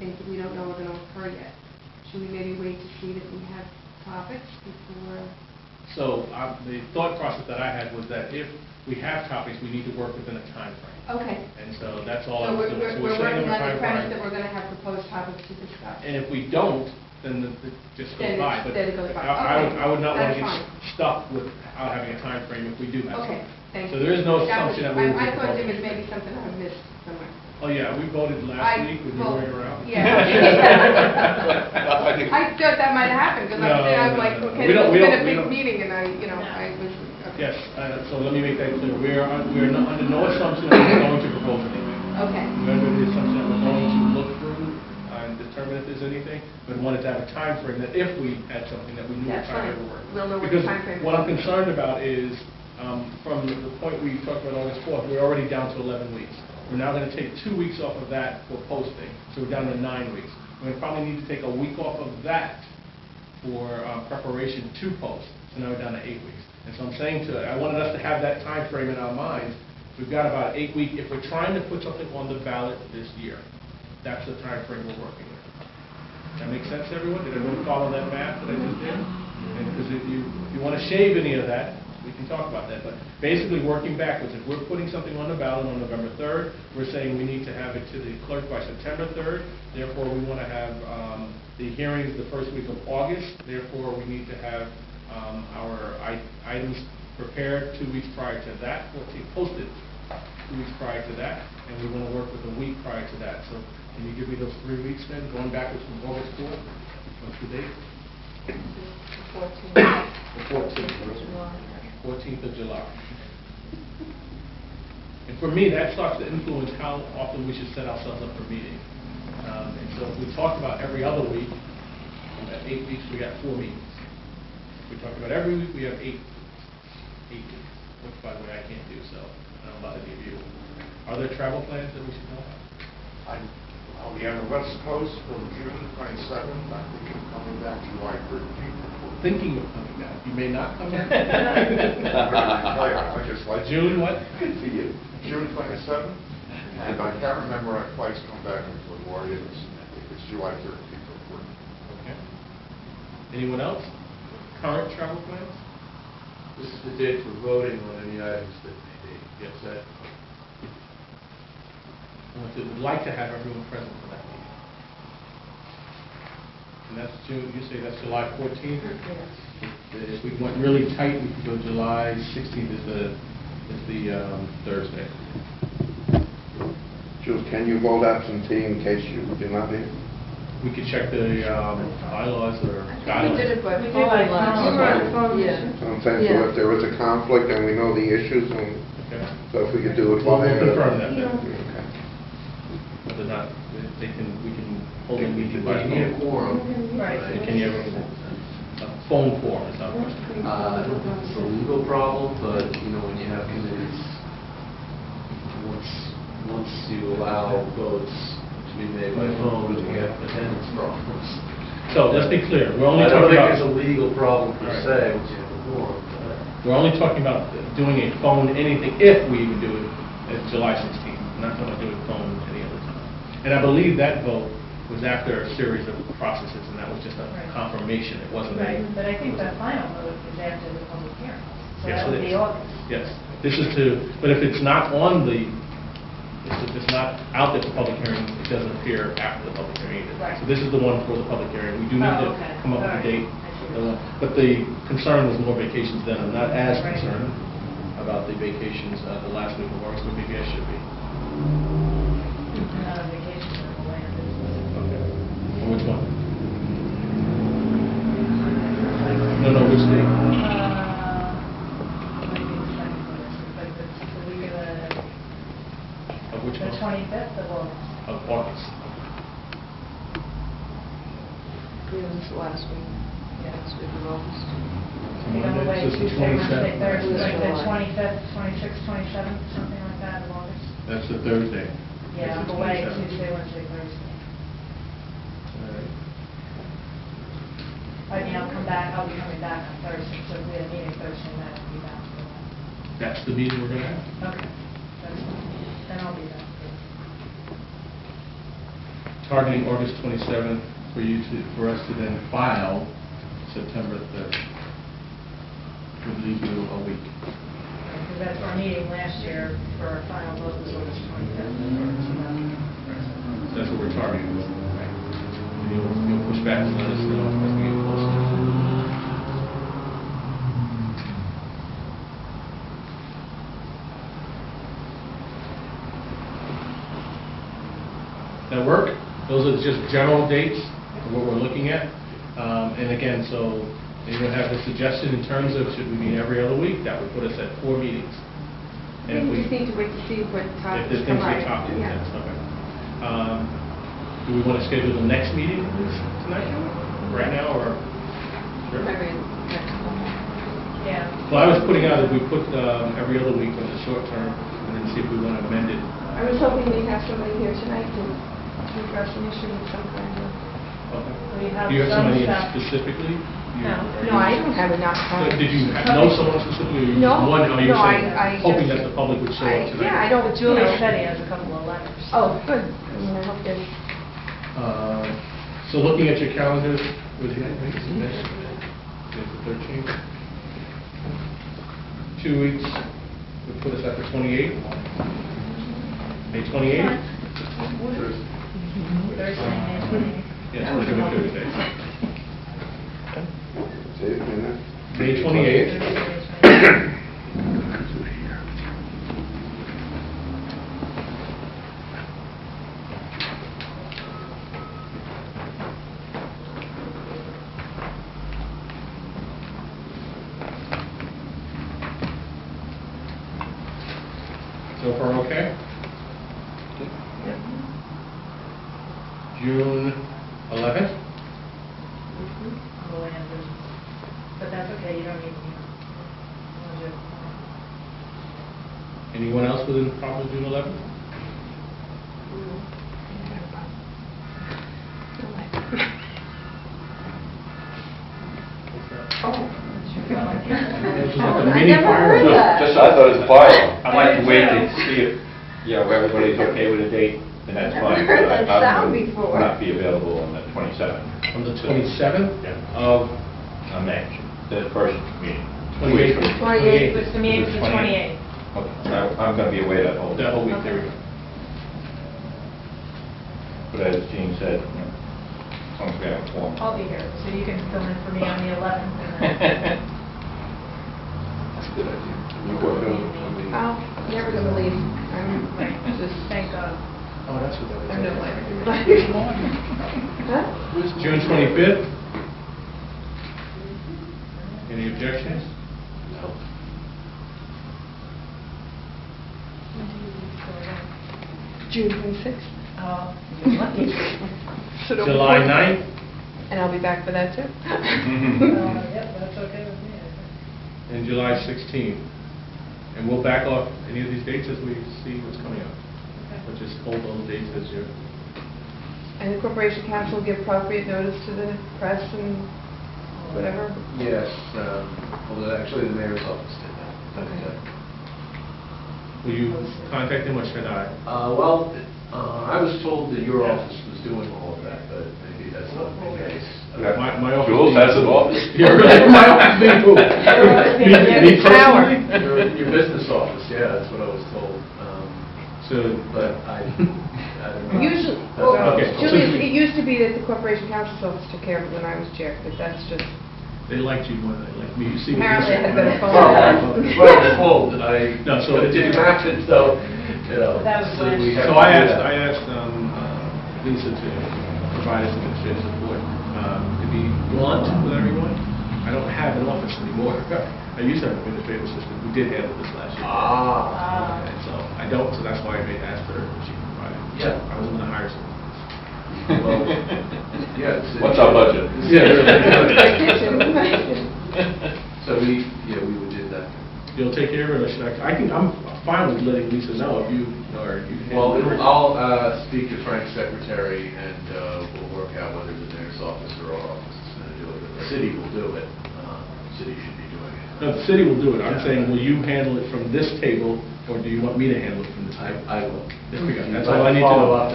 things that we don't know are going to occur yet. Should we maybe wait to see that we have topics before? So the thought process that I had was that if we have topics, we need to work within a time frame. Okay. And so that's all So I was doing. So we're saying working we're on the time premise frame. that we're going to have proposed topics to discuss. And if we don't, then it just goes by. But Then it goes by. I would not want to That's get fine. stuck without having a time frame if we do have Okay, something. thank you. So there is no assumption that we would I be thought there was proposing. maybe something I missed somewhere. Oh, yeah, we voted last week when you were around. Yeah. I thought that might have happened, because I'm like, okay, We it's don't- been a we big don't- meeting, and I was, okay. Yes, so let me make that clear. We are under no assumption that we're going to propose anything. Okay. We're under the assumption that we're going to look through and determine if there's anything, but wanted to have a time frame that if we had something that we knew what That's time fine. it would work. We'll know what the time frame Because what I'm is. concerned about is, from the point we talked about August 4th, we're already down to 11 weeks. We're now going to take 2 weeks off of that for posting, so we're down to 9 weeks. We're going to probably need to take a week off of that for preparation to post, so now we're down to 8 weeks. And so I'm saying I wanted us to have that time frame in our minds. We've got about 8 weeks. If we're trying to put something on the ballot this year, that's the time frame we're working with. That make sense to everyone? Did everyone follow that math that I just did? And because if you want to shave any of that, we can talk about that. But basically working backwards, if we're putting something on the ballot on November 3rd, we're saying we need to have it to the clerk by September 3rd. Therefore, we want to have the hearings the first week of August. Therefore, we need to have our items prepared 2 weeks prior to that, or posted 2 weeks prior to that, and we want to work with a week prior to that. So can you give me those 3 weeks then, going backwards from August 4th? What's the date? The 14th. 14th of July. And for me, that starts to influence how often we should set ourselves up for meeting. And so if we talk about every other week, at 8 weeks, we got 4 meetings. If we talk about every week, we have 8 weeks, which, by the way, I can't do, so I'm about to give you. Are there travel plans that we should know about? I'll be on the West Coast from June 27th. I think I'm coming back July 13th. Thinking of coming back. You may not come back. I just like June what? Good for you. June 27th. And I can't remember if I twice come back before it is. I think it's July 13th or 14th. Okay. Anyone else? Current travel plans? This is the date for voting on any items that may be. Yes, sir. Would like to have everyone present for that meeting. And that's June, you say that's July 14th? If we went really tight, we could go July 16th is the Thursday. Jules, can you vote absentee in case you're not here? We could check the bylaws or We guidelines. did it by We did phone by last phone. time. We were on phone. Yeah. So I'm saying, so if there was a conflict and we know the issues, and Okay. so if we could do it We'll via... confirm that then. Okay. Whether or not we can hold a meeting by But you need a phone. quorum. Right. Can you have a phone quorum is not a question. It's a legal problem, but, when you have committees, once you allow votes to be made by phone, you have attendance problems. So let's be clear, we're only I don't talking think there's a about, legal problem per Right. se, once you have a quorum. we're only talking about doing a phone anything, if we even do it at July 16th. We're not talking about doing phone any other time. And I believe that vote was after a series of processes, and that was just a Right. confirmation. It wasn't a... Right, but I think the final vote is after the public hearing. So Yes, that would it be is. August. Yes, this is but if it's not on the, if it's not out there for public hearing, it doesn't appear after the public hearing either. Right. So this is the one for the public hearing. We do need to okay. come up with a All right. date. I see. But the concern was more vacations then. I'm not as Right. concerned about the vacations the last week of August, but maybe I should be. Not on vacation, but the land is. Okay. On which one? No, which date? Maybe the 21st, but it's the week of Of which the one? 25th of August. Of August. Yeah, this is the last week. Yeah. Last week of August. Maybe on the way This is the Tuesday, Wednesday, 27th. Thursday, like the July. 25th, 26th, 27th, something like that of August. That's the Thursday. Yeah, That's I'm the away 27th. Tuesday, Wednesday, Thursday. All right. I mean, I'll be coming back on Thursday, so if we have a meeting Thursday night, I'll be back for that. That's the meeting we're going to have. Okay, that's fine. Then I'll be back. targeting August 27th for us to then file September 3rd. Would leave you a week. Because that's our meeting last year for our final vote was August 25th. So that's what we're targeting. Right? And you'll push back and let us know as we get closer. That work? Those are just general dates of what we're looking at. And again, so anyone have a suggestion in terms of should we meet every other week? That would put us at 4 meetings. I think we just need to wait to see what If topics the come things out. get talked about, Yeah. that's okay. Do we want to schedule the next meeting tonight, right now, or? Sure. Maybe next month. Yeah. Well, I was putting out that we put every other week on the short term, and then see if we want to amend it. I was hoping we'd have somebody here tonight to address an issue of some kind of... Okay. We have Do you have some somebody stuff. specifically? No. No, I don't have enough So time. did you know someone specifically, or you No, just one, or you're no, saying, I hoping just- that the public would show up tonight? Yeah, I don't... Julie you know- said he has a couple of letters. Oh, good. I mean, I hope there's... So looking at your calendars, was it next? It's the 13th. 2 weeks would put us at the 28th. May 28th? Thursday, May 28th. Yes, we're doing Thursday. Say it again. May 28th. Thursday, May 28th. So far, okay? June 11th? On the land business. But that's okay, you don't need me. Anyone else within probably June 11th? It's just like a I mini never fire. heard that. Just, I thought it was fire. I'd like to wait to see if, everybody's okay with the date, and that's I've never fine. heard but that I sound will before. Not be available on the 27th. On the 27th Yeah. of May, the first meeting. 28th. 28th. It's the meeting's the 28th. Okay, I'm going to be away that whole day. That whole week, there we go. But as Gene said, as long as we have a form. I'll be here, so you can fill in for me on the 11th. And then That's a good idea. Oh, never gonna leave. I'm just... Thank God. Oh, that's what that I'm no is. life. Huh? June 25th? Any objections? June 26th. Oh, you're lucky. So don't July report. 9th? And I'll be back for that too. Yep, that's okay with me. I think. And July 16th. And we'll back off any of these dates as we see what's coming up. But just hold those dates as your... And the Corporation Council will give appropriate notice to the press and whatever? Yes, although actually the mayor's office did that. Okay. Will you contact them or should I? Well, I was told that your office was doing all of that, but maybe that's not the case. My office... Jules has an office? Yeah, really, my office being moved. Me personally? Your business office, yeah, that's what I was told. So, But I don't know. Usually, well, Okay. Julius, it used to be that the Corporation Council's office took care of it when I was chair, but that's just... they liked you more than they liked me. You see me. Apparently I had better phone. Well, I was told that No, so- but it didn't happen, so, you know. That was so last we year. have So to I do asked, that. I asked Lisa to provide us administrative support. To be blunt with everyone, I don't have an office anymore. I used to have an administrative assistant who did handle this last year. And so I don't, so that's why I made ask her if she could provide it. Yeah. I was going to hire someone. Well, yeah. What's our budget? Yeah, So we would do that. You'll take care of it, or should I can, I'm fine with letting Lisa know if you, or you. Well, I'll speak to Frank's secretary, and we'll work out whether the mayor's office or our office is going to do it. The city will do it. The city should be doing it. No, the city will do it. I'm Yeah. saying, will you handle it from this table, or do you want me to handle it from this table? I will. There we go. If That's you'd all I like need to follow know. up,